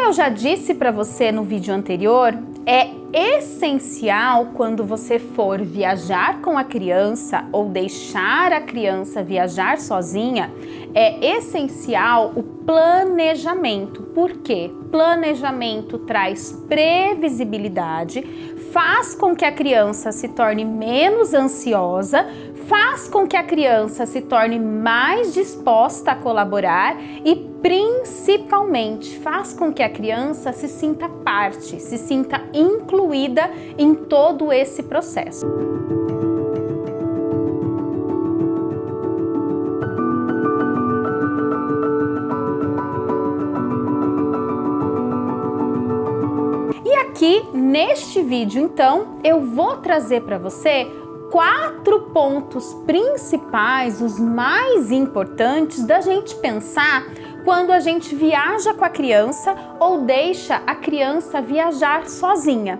eu já disse para você no vídeo anterior, é essencial quando você for viajar com a criança ou deixar a criança viajar sozinha, é essencial o planejamento. Por quê? Planejamento traz previsibilidade, faz com que a criança se torne menos ansiosa, faz com que a criança se torne mais disposta a colaborar e principalmente faz com que a criança se sinta parte, se sinta incluída em todo esse processo. E aqui neste vídeo, então, eu vou trazer para você 4 pontos principais, os mais importantes da gente pensar quando a gente viaja com a criança ou deixa a criança viajar sozinha.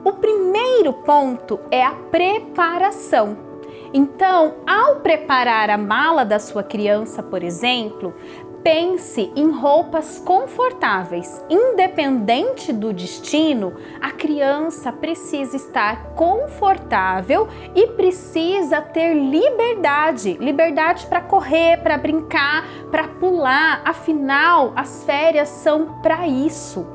O primeiro ponto é a preparação. Então, ao preparar a mala da sua criança, por exemplo, pense em roupas confortáveis. Independente do destino, a criança precisa estar confortável e precisa ter liberdade. Liberdade para correr, para brincar, para pular. Afinal, as férias são para isso.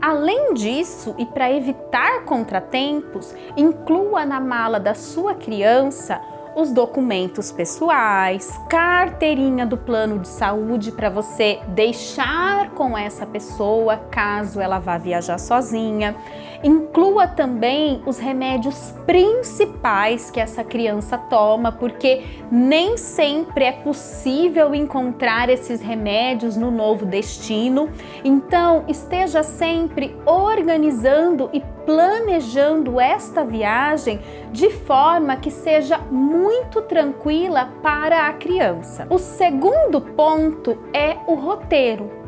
Além disso, e para evitar contratempos, inclua na mala da sua criança os documentos pessoais, carteirinha do plano de saúde para você deixar com essa pessoa caso ela vá viajar sozinha. Inclua também os remédios principais que essa criança toma, porque nem sempre é possível encontrar esses remédios no novo destino. Então, esteja sempre organizando e planejando esta viagem de forma que seja muito tranquila para a criança. O segundo ponto é o roteiro.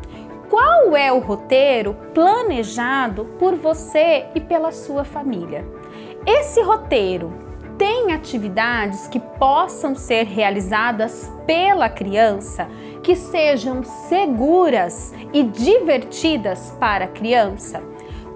Qual é o roteiro planejado por você e pela sua família? Esse roteiro tem atividades que possam ser realizadas pela criança, que sejam seguras e divertidas para a criança?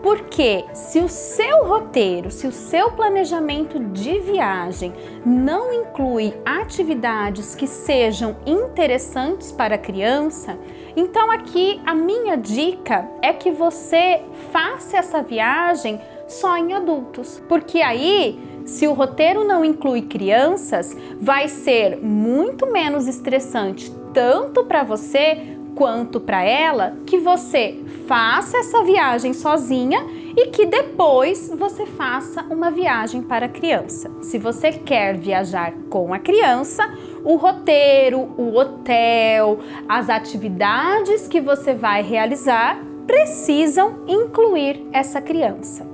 Porque se o seu roteiro, se o seu planejamento de viagem não inclui atividades que sejam interessantes para a criança, então aqui a minha dica é que você faça essa viagem só em adultos. Porque aí, se o roteiro não inclui crianças, vai ser muito menos estressante tanto para você quanto para ela, que você faça essa viagem sozinha e que depois você faça uma viagem para a criança. Se você quer viajar com a criança, o roteiro, o hotel, as atividades que você vai realizar precisam incluir essa criança.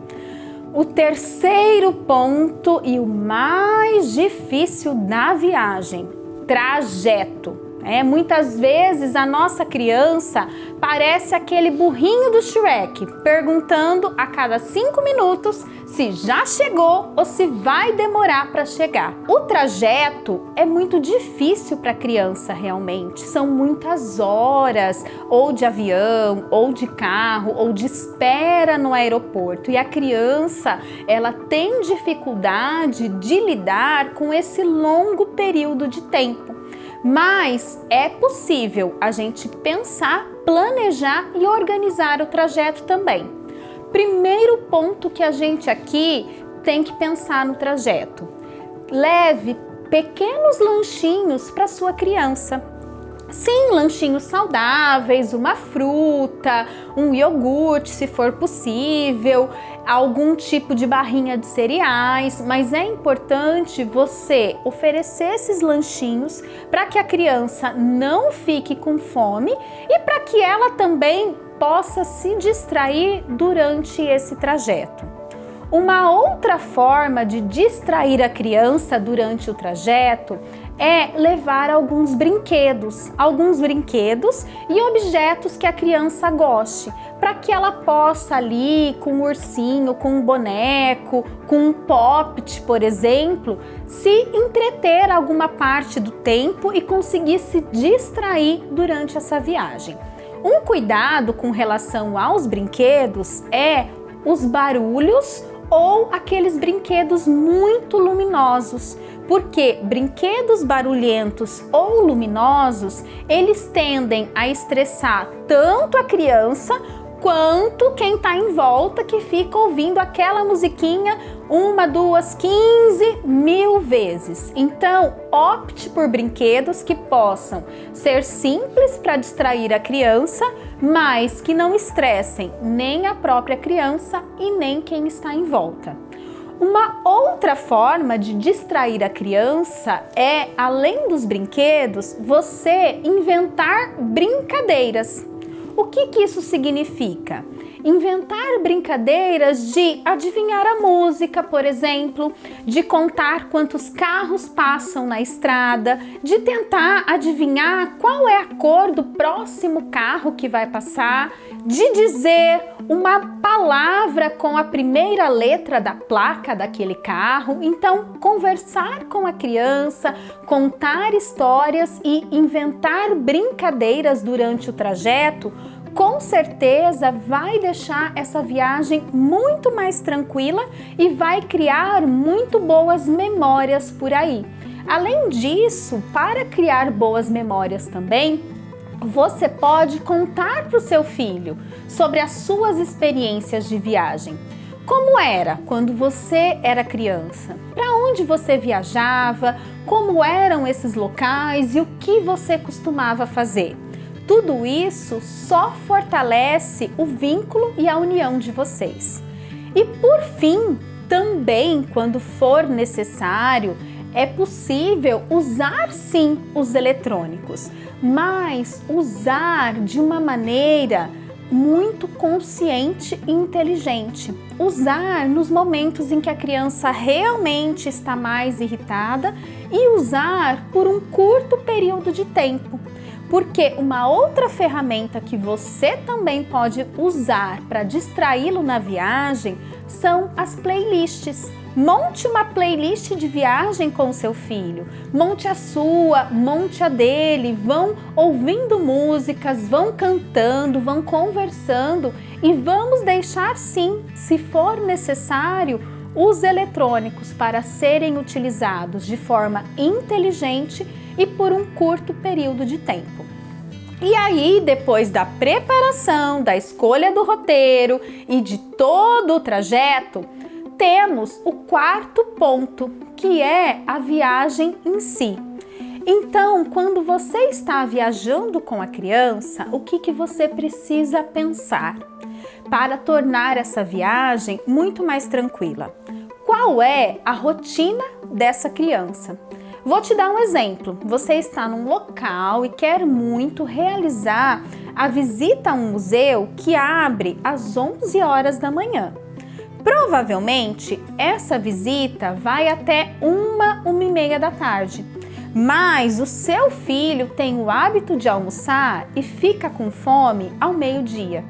O terceiro ponto e o mais difícil da viagem, trajeto. Muitas vezes a nossa criança parece aquele burrinho do Shrek, perguntando a cada 5 minutos se já chegou ou se vai demorar para chegar. O trajeto é muito difícil para a criança realmente, são muitas horas ou de avião, ou de carro, ou de espera no aeroporto, e a criança ela tem dificuldade de lidar com esse longo período de tempo. Mas é possível a gente pensar, planejar e organizar o trajeto também. Primeiro ponto que a gente aqui tem que pensar no trajeto. Leve pequenos lanchinhos para sua criança. Sim, lanchinhos saudáveis, uma fruta, um iogurte, se for possível, algum tipo de barrinha de cereais, mas é importante você oferecer esses lanchinhos para que a criança não fique com fome e para que ela também possa se distrair durante esse trajeto. Uma outra forma de distrair a criança durante o trajeto é levar alguns brinquedos e objetos que a criança goste, para que ela possa ali com um ursinho, com um boneco, com um pop-it, por exemplo, se entreter alguma parte do tempo e conseguir se distrair durante essa viagem. Um cuidado com relação aos brinquedos é os barulhos ou aqueles brinquedos muito luminosos, porque brinquedos barulhentos ou luminosos, eles tendem a estressar tanto a criança quanto quem está em volta, que fica ouvindo aquela musiquinha 1, 2, 15 mil vezes. Então, opte por brinquedos que possam ser simples para distrair a criança, mas que não estressem nem a própria criança e nem quem está em volta. Uma outra forma de distrair a criança é, além dos brinquedos, você inventar brincadeiras. O que isso significa? Inventar brincadeiras de adivinhar a música, por exemplo, de contar quantos carros passam na estrada, de tentar adivinhar qual é a cor do próximo carro que vai passar, de dizer uma palavra com a primeira letra da placa daquele carro. Então, conversar com a criança, contar histórias e inventar brincadeiras durante o trajeto, com certeza vai deixar essa viagem muito mais tranquila e vai criar muito boas memórias por aí. Além disso, para criar boas memórias também, você pode contar para o seu filho sobre as suas experiências de viagem. Como era quando você era criança? Para onde você viajava? Como eram esses locais e o que você costumava fazer? Tudo isso só fortalece o vínculo e a união de vocês. E por fim, também quando for necessário, é possível usar sim os eletrônicos, mas usar de uma maneira muito consciente e inteligente. Usar nos momentos em que a criança realmente está mais irritada e usar por um curto período de tempo. Porque uma outra ferramenta que você também pode usar para distraí-lo na viagem são as playlists. Monte uma playlist de viagem com o seu filho, monte a sua, monte a dele, vão ouvindo músicas, vão cantando, vão conversando e vamos deixar sim, se for necessário, os eletrônicos para serem utilizados de forma inteligente e por um curto período de tempo. E aí, depois da preparação, da escolha do roteiro e de todo o trajeto, temos o quarto ponto, que é a viagem em si. Então, quando você está viajando com a criança, o que você precisa pensar para tornar essa viagem muito mais tranquila? Qual é a rotina dessa criança? Vou te dar um exemplo. Você está num local e quer muito realizar a visita a um museu que abre às 11 horas da manhã. Provavelmente, essa visita vai até 1h30 da tarde. Mas o seu filho tem o hábito de almoçar e fica com fome ao meio-dia.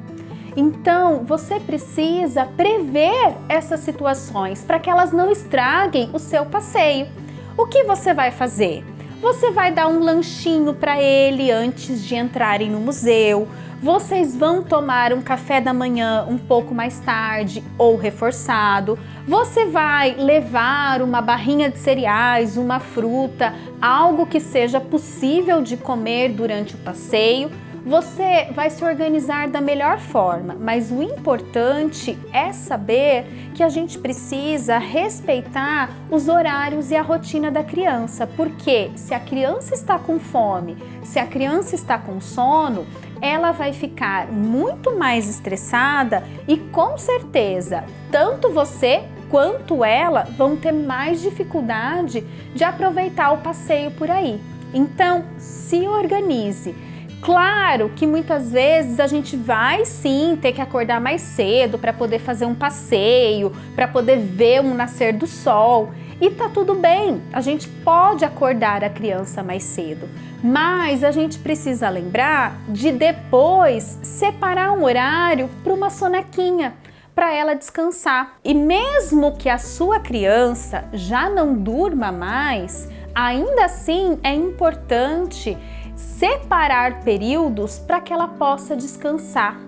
Então, você precisa prever essas situações para que elas não estraguem o seu passeio. O que você vai fazer? Você vai dar um lanchinho para ele antes de entrarem no museu. Vocês vão tomar um café da manhã um pouco mais tarde ou reforçado. Você vai levar uma barrinha de cereais, uma fruta, algo que seja possível de comer durante o passeio. Você vai se organizar da melhor forma, mas o importante é saber que a gente precisa respeitar os horários e a rotina da criança, porque se a criança está com fome, se a criança está com sono, ela vai ficar muito mais estressada e com certeza tanto você quanto ela vão ter mais dificuldade de aproveitar o passeio por aí. Então, se organize. Claro que muitas vezes a gente vai sim ter que acordar mais cedo para poder fazer um passeio, para poder ver um nascer do sol. E tá tudo bem, a gente pode acordar a criança mais cedo, mas a gente precisa lembrar de depois separar um horário para uma sonequinha, para ela descansar. E mesmo que a sua criança já não durma mais, ainda assim é importante separar períodos para que ela possa descansar.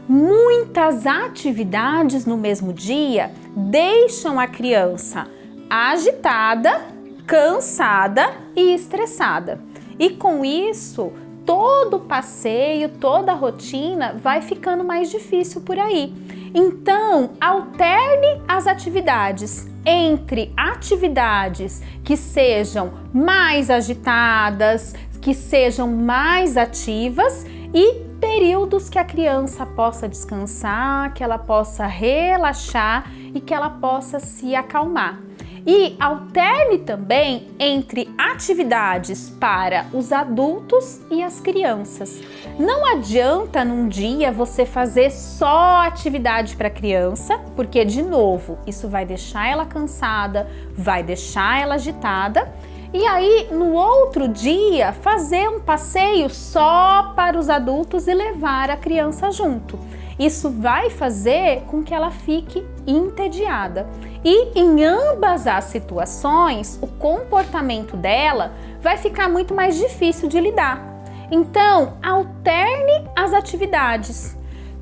Muitas atividades no mesmo dia deixam a criança agitada, cansada e estressada. E com isso, todo o passeio, toda a rotina vai ficando mais difícil por aí. Então, alterne as atividades entre atividades que sejam mais agitadas, que sejam mais ativas e períodos que a criança possa descansar, que ela possa relaxar e que ela possa se acalmar. E alterne também entre atividades para os adultos e as crianças. Não adianta num dia você fazer só atividade para criança, porque de novo, isso vai deixar ela cansada, vai deixar ela agitada. E aí, no outro dia, fazer um passeio só para os adultos e levar a criança junto. Isso vai fazer com que ela fique entediada. E em ambas as situações, o comportamento dela vai ficar muito mais difícil de lidar. Então, alterne as atividades.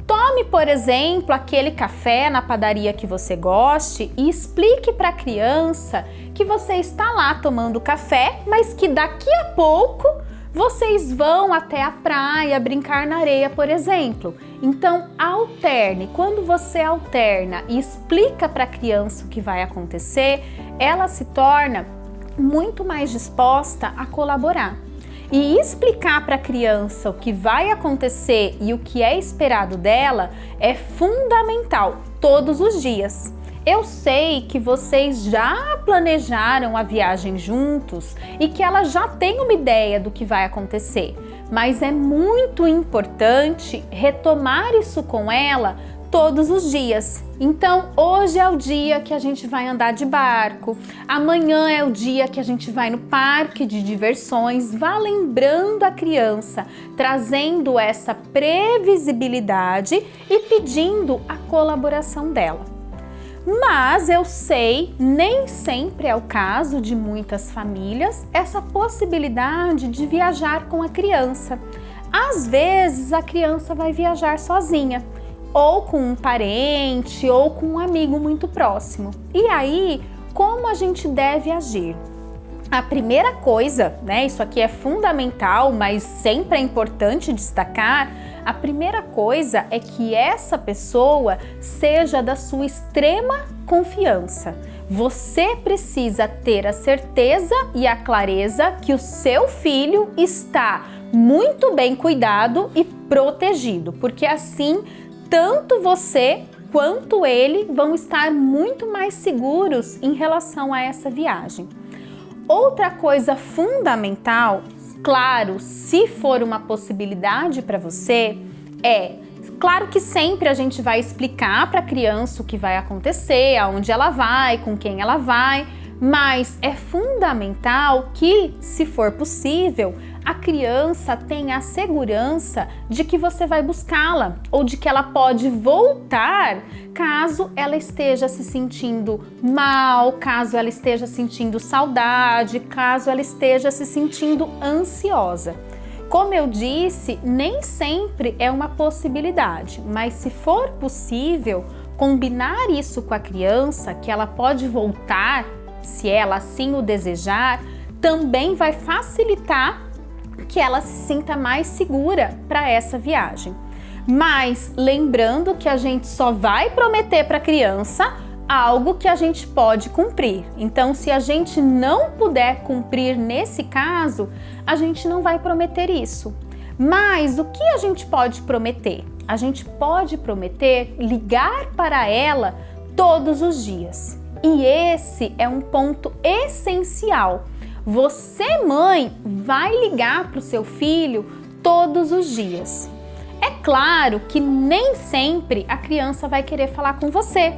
Tome, por exemplo, aquele café na padaria que você goste e explique para a criança que você está lá tomando café, mas que daqui a pouco vocês vão até a praia brincar na areia, por exemplo. Então, alterne. Quando você alterna e explica para a criança o que vai acontecer, ela se torna muito mais disposta a colaborar. E explicar para a criança o que vai acontecer e o que é esperado dela é fundamental todos os dias. Eu sei que vocês já planejaram a viagem juntos e que ela já tem uma ideia do que vai acontecer, mas é muito importante retomar isso com ela todos os dias. Então, hoje é o dia que a gente vai andar de barco, amanhã é o dia que a gente vai no parque de diversões. Vá lembrando a criança, trazendo essa previsibilidade e pedindo a colaboração dela. Mas eu sei, nem sempre é o caso de muitas famílias, essa possibilidade de viajar com a criança. Às vezes a criança vai viajar sozinha, ou com um parente, ou com um amigo muito próximo. E aí, como a gente deve agir? A primeira coisa, isso aqui é fundamental, mas sempre é importante destacar, a primeira coisa é que essa pessoa seja da sua extrema confiança. Você precisa ter a certeza e a clareza que o seu filho está muito bem cuidado e protegido, porque assim tanto você quanto ele vão estar muito mais seguros em relação a essa viagem. Outra coisa fundamental, claro, se for uma possibilidade para você, claro que sempre a gente vai explicar para a criança o que vai acontecer, aonde ela vai, com quem ela vai, mas é fundamental que, se for possível, a criança tenha a segurança de que você vai buscá-la ou de que ela pode voltar caso ela esteja se sentindo mal, caso ela esteja sentindo saudade, caso ela esteja se sentindo ansiosa. Como eu disse, nem sempre é uma possibilidade, mas se for possível, combinar isso com a criança, que ela pode voltar, se ela assim o desejar, também vai facilitar que ela se sinta mais segura para essa viagem. Mas lembrando que a gente só vai prometer para a criança algo que a gente pode cumprir. Então, se a gente não puder cumprir nesse caso, a gente não vai prometer isso. Mas o que a gente pode prometer? A gente pode prometer ligar para ela todos os dias. E esse é um ponto essencial. Você, mãe, vai ligar para o seu filho todos os dias. É claro que nem sempre a criança vai querer falar com você.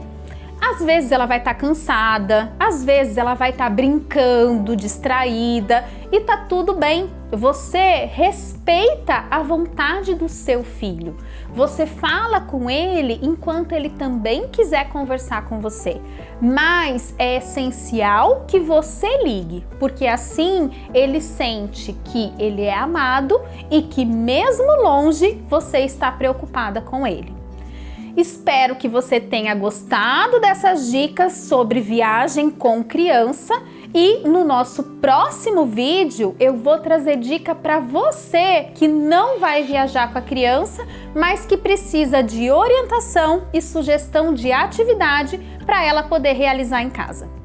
Às vezes ela vai estar cansada, às vezes ela vai estar brincando, distraída e tá tudo bem. você respeita a vontade do seu filho. Você fala com ele enquanto ele também quiser conversar com você. Mas é essencial que você ligue, porque assim ele sente que ele é amado e que mesmo longe você está preocupada com ele. Espero que você tenha gostado dessas dicas sobre viagem com criança e no nosso próximo vídeo eu vou trazer dica para você que não vai viajar com a criança, mas que precisa de orientação e sugestão de atividade para ela poder realizar em casa.